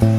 Hello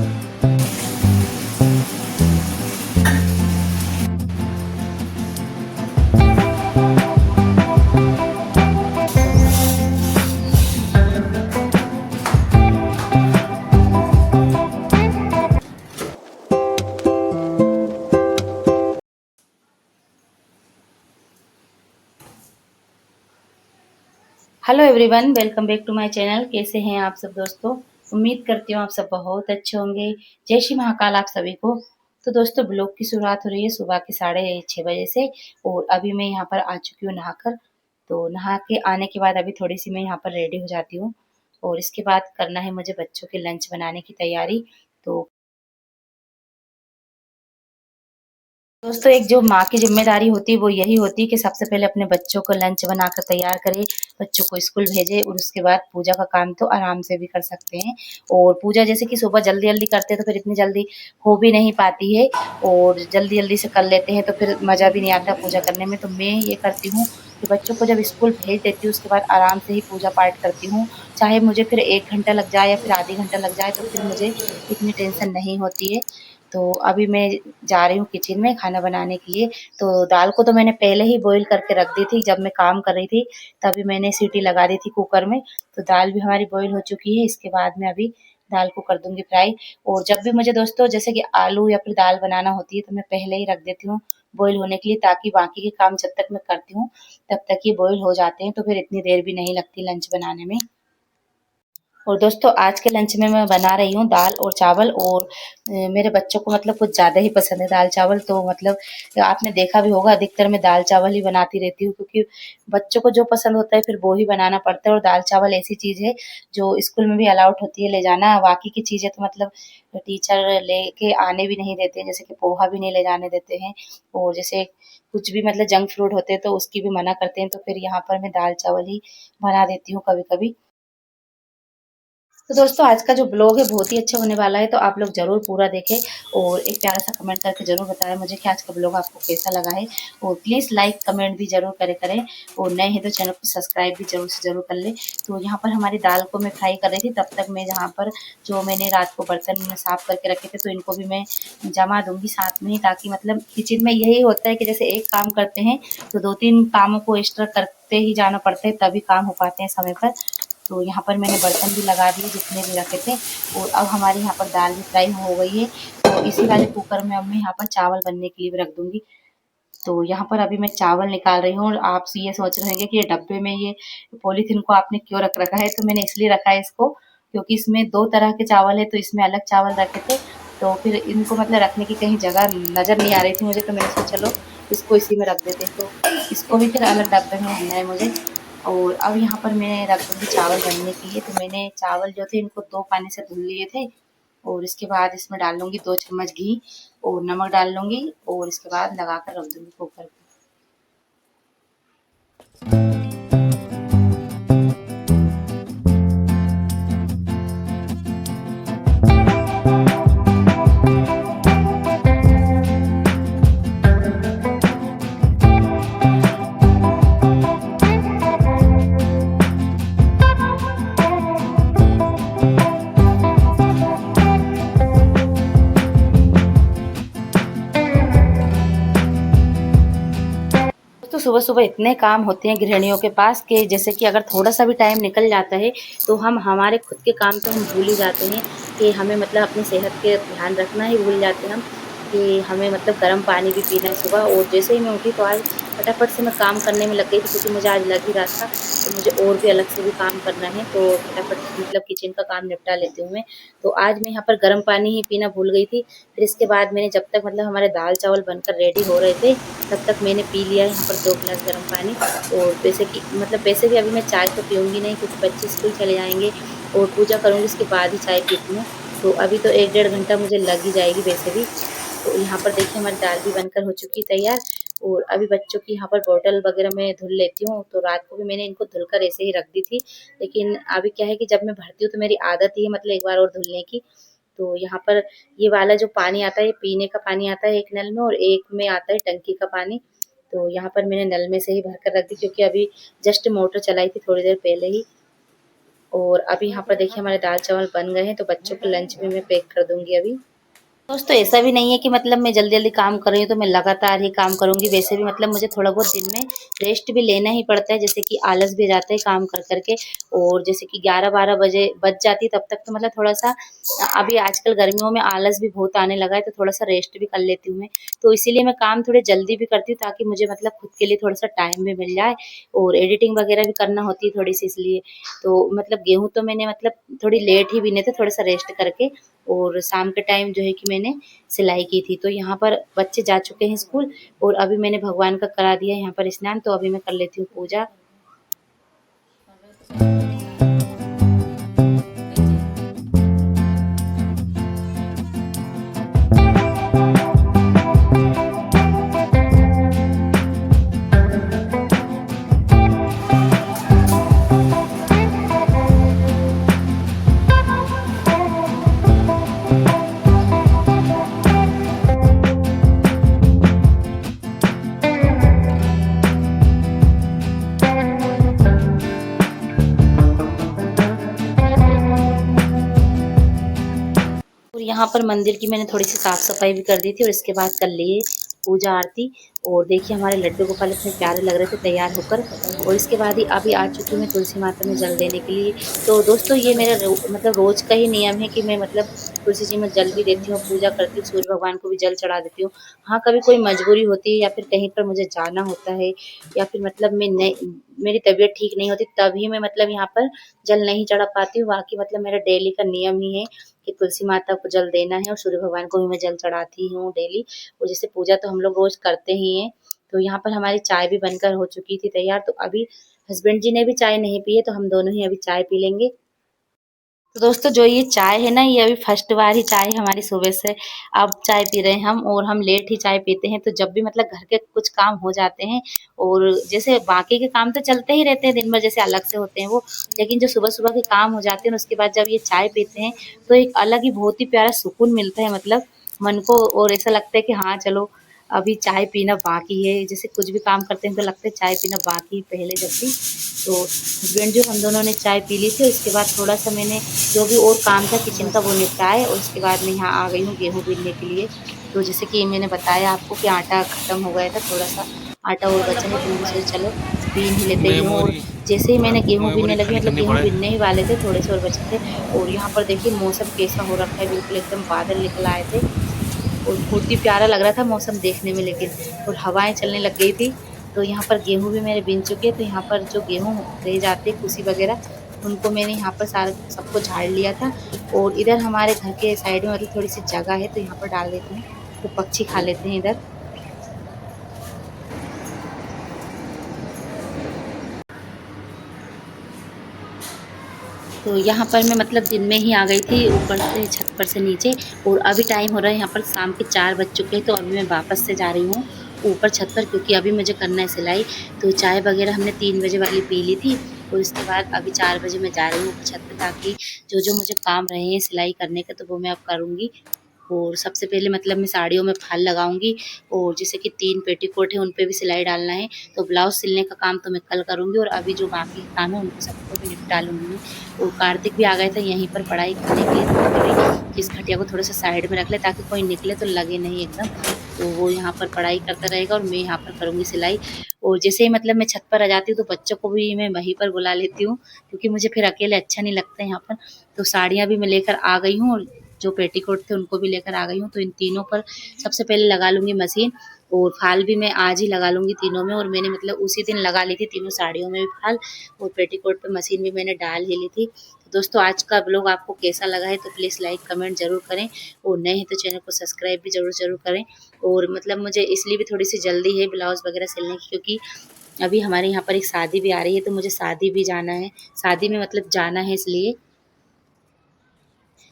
everyone, welcome back to my channel. कैसे हैं आप सब दोस्तों? उम्मीद करती हूँ आप सब बहुत अच्छे होंगे। जय श्री महाकाल आप सभी को। तो दोस्तों, ब्लॉग की शुरुआत हो रही है सुबह के 6:30 बजे से। और अभी मैं यहाँ पर आ चुकी हूँ नहाकर। तो नहा के आने के बाद अभी थोड़ी सी मैं यहाँ पर रेडी हो जाती हूँ। और इसके बाद करना है मुझे बच्चों के लंच बनाने की तैयारी। तो दोस्तों, एक जो माँ की ज़िम्मेदारी होती है वो यही होती है कि सबसे पहले अपने बच्चों को लंच बनाकर तैयार करें, बच्चों को स्कूल भेजें और उसके बाद पूजा का काम तो आराम से भी कर सकते हैं। और पूजा जैसे कि सुबह जल्दी-जल्दी करते हैं तो फिर इतनी जल्दी हो भी नहीं पाती है, और जल्दी-जल्दी से कर लेते हैं तो फिर मज़ा भी नहीं आता पूजा करने में। तो मैं ये करती हूँ कि बच्चों को जब स्कूल भेज देती हूँ उसके बाद आराम से ही पूजा पाठ करती हूँ। चाहे मुझे फिर 1 घंटा लग जाए या फिर आधी घंटा लग जाए तो फिर मुझे इतनी टेंशन नहीं होती है। तो अभी मैं जा रही हूँ किचन में खाना बनाने के लिए। तो दाल को तो मैंने पहले ही बॉईल करके रख दी थी, जब मैं काम कर रही थी तभी मैंने सीटी लगा दी थी कुकर में। तो दाल भी हमारी बॉईल हो चुकी है। इसके बाद में अभी दाल को कर दूंगी फ्राई। और जब भी मुझे दोस्तों जैसे कि आलू या फिर दाल बनाना होती है तो मैं पहले ही रख देती हूँ बॉईल होने के लिए, ताकि बाकी के काम जब तक मैं करती हूँ तब तक ये बॉईल हो जाते हैं, तो फिर इतनी देर भी नहीं लगती लंच बनाने में। और दोस्तों, आज के लंच में मैं बना रही हूँ दाल और चावल। और मेरे बच्चों को मतलब कुछ ज़्यादा ही पसंद है दाल चावल। तो मतलब आपने देखा भी होगा, अधिकतर मैं दाल चावल ही बनाती रहती हूँ, क्योंकि बच्चों को जो पसंद होता है फिर वो ही बनाना पड़ता है। और दाल चावल ऐसी चीज़ है जो स्कूल में भी अलाउड होती है ले जाना। बाकी की चीज़ें तो मतलब टीचर लेके आने भी नहीं देते, जैसे कि पोहा भी नहीं ले जाने देते हैं। और जैसे कुछ भी मतलब जंक फूड होते हैं तो उसकी भी मना करते हैं। तो फिर यहाँ पर मैं दाल चावल ही बना देती हूँ कभी-कभी। तो दोस्तों, आज का जो ब्लॉग है बहुत ही अच्छा होने वाला है, तो आप लोग ज़रूर पूरा देखें और एक प्यारा सा कमेंट करके ज़रूर बताएं मुझे कि आज का ब्लॉग आपको कैसा लगा है। और प्लीज़ लाइक कमेंट भी ज़रूर करें। और नए हैं तो चैनल को सब्सक्राइब भी ज़रूर से ज़रूर कर लें। तो यहाँ पर हमारी दाल को मैं फ्राई कर रही थी, तब तक मैं यहाँ पर जो मैंने रात को बर्तन साफ़ करके रखे थे तो इनको भी मैं जमा दूँगी साथ में ही, ताकि मतलब किचन में यही होता है कि जैसे एक काम करते हैं तो 2-3 कामों को एक्स्ट्रा करते ही जाना पड़ता है, तभी काम हो पाते हैं समय पर। तो यहाँ पर मैंने बर्तन भी लगा दिए जितने भी रखे थे। और अब हमारी यहाँ पर दाल भी फ्राई हो गई है। तो इसी वाले कुकर में अब मैं यहाँ पर चावल बनने के लिए भी रख दूँगी। तो यहाँ पर अभी मैं चावल निकाल रही हूँ और आप ये सोच रहे होंगे कि ये डब्बे में ये पॉलीथीन को आपने क्यों रख रखा है? तो मैंने इसलिए रखा है इसको, क्योंकि इसमें 2 तरह के चावल है, तो इसमें अलग चावल रखे थे। तो फिर इनको मतलब रखने की कहीं जगह नज़र नहीं आ रही थी मुझे, तो मैंने सोचा चलो इसको इसी में रख देते हैं। तो इसको भी फिर अलग डब्बे में भरना है मुझे। और अब यहाँ पर मैं रख दूँगी चावल बनने के लिए। तो मैंने चावल जो थे इनको 2 पानी से धुल लिए थे। और इसके बाद इसमें डाल लूँगी 2 चम्मच घी और नमक डाल लूँगी। और इसके बाद लगाकर रख दूँगी कुकर पे। तो सुबह-सुबह इतने काम होते हैं गृहिणियों के पास कि जैसे कि अगर थोड़ा-सा भी टाइम निकल जाता है, तो हम हमारे खुद के काम तो हम भूल ही जाते हैं कि हमें मतलब अपनी सेहत के ध्यान रखना ही भूल जाते हैं हम, कि हमें मतलब गर्म पानी भी पीना है सुबह। और जैसे ही मैं उठी तो आज फटाफट से मैं काम करने में लग गई थी, क्योंकि मुझे आज लग ही रहा था कि मुझे और भी अलग से भी काम करना है। तो फटाफट मतलब किचन का काम निपटा लेती हूँ मैं। तो आज मैं यहाँ पर गर्म पानी ही पीना भूल गई थी। फिर इसके बाद मैंने जब तक मतलब हमारे दाल-चावल बनकर रेडी हो रहे थे, तब तक मैंने पी लिया है यहाँ पर 2 गिलास गर्म पानी। और वैसे कि मतलब वैसे भी अभी मैं चाय तो पीऊँगी नहीं, क्योंकि बच्चे स्कूल चले जाएँगे और पूजा करूँगी उसके बाद ही चाय पीती हूँ। तो अभी तो 1 डेढ़ घंटा मुझे लग ही जाएगी वैसे भी। तो यहाँ पर देखिए हमारी दाल भी बनकर हो चुकी है तैयार। और अभी बच्चों की यहाँ पर बॉटल वगैरह मैं धुल लेती हूँ। तो रात को भी मैंने इनको धुलकर ऐसे ही रख दी थी। लेकिन अभी क्या है कि जब मैं भरती हूँ तो मेरी आदत ही है मतलब एक बार और धुलने की। तो यहाँ पर ये वाला जो पानी आता है, ये पीने का पानी आता है एक नल में और एक में आता है टंकी का पानी। तो यहाँ पर मैंने नल में से ही भरकर रख दी, क्योंकि अभी जस्ट मोटर चलाई थी थोड़ी देर पहले ही। और अभी यहाँ पर देखिए हमारे दाल चावल बन गए हैं, तो बच्चों के लंच भी मैं पैक कर दूँगी अभी। दोस्तों ऐसा भी नहीं है कि मतलब मैं जल्दी-जल्दी काम कर रही हूँ तो मैं लगातार ही काम करूँगी। वैसे भी मतलब मुझे थोड़ा बहुत दिन में रेस्ट भी लेना ही पड़ता है, जैसे कि आलस भी जाता है काम कर के। और जैसे कि 11-12 बजे बज जाती है तब तक तो मतलब थोड़ा-सा अभी आजकल गर्मियों में आलस भी बहुत आने लगा है, तो थोड़ा-सा रेस्ट भी कर लेती हूँ मैं। तो इसीलिए मैं काम थोड़े जल्दी भी करती हूँ ताकि मुझे मतलब खुद के लिए थोड़ा-सा टाइम भी मिल जाए, और एडिटिंग वगैरह भी करना होती है थोड़ी-सी इसलिए। तो मतलब गेहूँ तो मैंने मतलब थोड़ी लेट ही बीने थे, थोड़ा-सा रेस्ट करके, और शाम के टाइम जो है कि मैंने सिलाई की थी। तो यहाँ पर बच्चे जा चुके हैं स्कूल, और अभी मैंने भगवान का करा दिया यहाँ पर स्नान, तो अभी मैं कर लेती हूँ पूजा। और यहाँ पर मंदिर की मैंने थोड़ी-सी साफ-सफाई भी कर दी थी, और इसके बाद कर लिए पूजा आरती। और देखिए हमारे लड्डू गोपाल इतने प्यारे लग रहे थे तैयार होकर, और इसके बाद ही अभी आ चुकी हूँ मैं तुलसी माता में जल देने के लिए। तो दोस्तों ये मेरा मतलब रोज़ का ही नियम है कि मैं मतलब तुलसी जी में जल भी देती हूँ, पूजा करती हूँ, सूर्य भगवान को भी जल चढ़ा देती हूँ। हाँ, कभी कोई मजबूरी होती है या फिर कहीं पर मुझे जाना होता है, या फिर मतलब मैं नहीं, मेरी तबीयत ठीक नहीं होती तभी मैं मतलब यहाँ पर जल नहीं चढ़ा पाती हूँ। बाकी मतलब मेरा डेली का नियम ही है कि तुलसी माता को जल देना है, और सूर्य भगवान को भी मैं जल चढ़ाती हूँ डेली। और जैसे पूजा तो हम लोग रोज़ करते ही हैं। तो यहाँ पर हमारी चाय भी बनकर हो चुकी थी तैयार, तो अभी हस्बैंड जी ने भी चाय नहीं पी है, तो हम दोनों ही अभी चाय पी लेंगे। तो दोस्तों जो ये चाय है ना, ये अभी फर्स्ट बार ही चाय हमारी सुबह से अब चाय पी रहे हैं हम, और हम लेट ही चाय पीते हैं। तो जब भी मतलब घर के कुछ काम हो जाते हैं, और जैसे बाकी के काम तो चलते ही रहते हैं दिन भर, जैसे अलग से होते हैं वो, लेकिन जो सुबह-सुबह के काम हो जाते हैं उसके बाद जब ये चाय पीते हैं, तो एक अलग ही बहुत ही प्यारा सुकून मिलता है मतलब मन को। और ऐसा लगता है कि हाँ, चलो अभी चाय पीना बाकी है। जैसे कुछ भी काम करते हैं तो लगता है चाय पीना बाकी पहले जब भी। तो हस्बैंड जो हम दोनों ने चाय पी ली थी, उसके बाद थोड़ा-सा मैंने जो भी और काम था किचन का वो निपटाए, और उसके बाद मैं यहाँ आ गई हूँ गेहूँ बीनने के लिए। तो जैसे कि मैंने बताया आपको कि आटा खत्म हो गया था, थोड़ा-सा आटा और बचा है, तो मैंने सोचा चलो बीन ही लेते गेहूँ। और मेमोरी जैसे ही मैंने गेहूँ मेमोरी बीनने लगी, खाली मतलब करनी गेहूँ पड़े। बीनने ही वाले थे, थोड़े से और बचे थे। और यहाँ पर देखिए मौसम कैसा हो रखा है, बिल्कुल एकदम बादल निकल आए थे, और बहुत ही प्यारा लग रहा था मौसम देखने में लेकिन, और हवाएँ चलने लग गई थी। तो यहाँ पर गेहूँ भी मेरे बीन चुके हैं, तो यहाँ पर जो गेहूँ रह जाते हैं कुसी वगैरह, उनको मैंने यहाँ पर सारा सबको झाड़ लिया था। और इधर हमारे घर के साइड में मतलब थोड़ी-सी जगह है, तो यहाँ पर डाल देती हूँ, तो पक्षी खा लेते हैं इधर। तो यहाँ पर मैं मतलब दिन में ही आ गई थी ऊपर से छत पर से नीचे, और अभी टाइम हो रहा है यहाँ पर शाम के 4 बज चुके हैं, तो अभी मैं वापस से जा रही हूँ ऊपर छत पर, क्योंकि अभी मुझे करना है सिलाई। तो चाय वग़ैरह हमने 3 बजे वाली पी ली थी, और उसके बाद अभी 4 बजे मैं जा रही हूँ ऊपर छत पे, ताकि जो-जो मुझे काम रहे हैं सिलाई करने के तो वो मैं अब करूँगी। और सबसे पहले मतलब मैं साड़ियों में फाल लगाऊँगी, और जैसे कि 3 पेटीकोट है उन पे भी सिलाई डालना है, तो ब्लाउज़ सिलने का काम तो मैं कल करूँगी, और अभी जो बाकी के काम है उनको सबको भी निपटा लूँगी मैं। और कार्तिक भी आ गया था यहीं पर पढ़ाई करने के लिए, तो मैंने बोली कि इस खटिया को थोड़ा-सा साइड में रख ले ताकि कोई निकले तो लगे नहीं एकदम। तो वो यहाँ पर पढ़ाई करता रहेगा, और मैं यहाँ पर करूँगी सिलाई। और जैसे ही मतलब मैं छत पर आ जाती हूँ तो बच्चों को भी मैं वहीं पर बुला लेती हूँ, क्योंकि मुझे फिर अकेले अच्छा नहीं लगता है यहाँ पर। तो साड़ियाँ भी मैं लेकर आ गई हूँ, और जो पेटीकोट थे उनको भी लेकर आ गई हूँ, तो इन तीनों पर सबसे पहले लगा लूँगी मशीन। और फाल भी मैं आज ही लगा लूँगी तीनों में, और मैंने मतलब उसी दिन लगा ली थी तीनों साड़ियों में भी फाल, और पेटीकोट पे मशीन भी मैंने डाल ही ली थी। तो दोस्तों आज का ब्लॉग आपको कैसा लगा है तो प्लीज़ लाइक कमेंट ज़रूर करें, और नए हैं तो चैनल को सब्सक्राइब भी ज़रूर करें। और मतलब मुझे इसलिए भी थोड़ी-सी जल्दी है ब्लाउज़ वगैरह सिलने की, क्योंकि अभी हमारे यहाँ पर एक शादी भी आ रही है, तो मुझे शादी भी जाना है। शादी में मतलब जाना है इसलिए।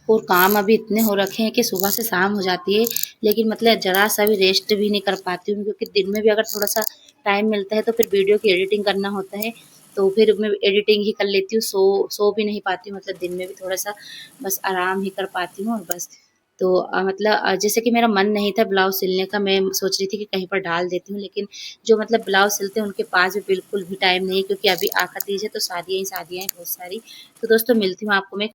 और काम अभी इतने हो रखे हैं कि सुबह से शाम हो जाती है, लेकिन मतलब ज़रा-सा भी रेस्ट भी नहीं कर पाती हूँ, क्योंकि दिन में भी अगर थोड़ा-सा टाइम मिलता है तो फिर वीडियो की एडिटिंग करना होता है, तो फिर मैं एडिटिंग ही कर लेती हूँ, सो भी नहीं पाती हूँ, मतलब दिन में भी थोड़ा-सा बस आराम ही कर पाती हूँ, और बस। तो मतलब जैसे कि मेरा मन नहीं था ब्लाउज़ सिलने का, मैं सोच रही थी कि कहीं पर डाल देती हूँ, लेकिन जो मतलब ब्लाउज़ सिलते हैं उनके पास भी बिल्कुल भी टाइम नहीं है, क्योंकि अभी आखा तीज है तो शादियाँ ही शादियाँ हैं बहुत सारी। तो दोस्तों मिलती हूँ आपको मैं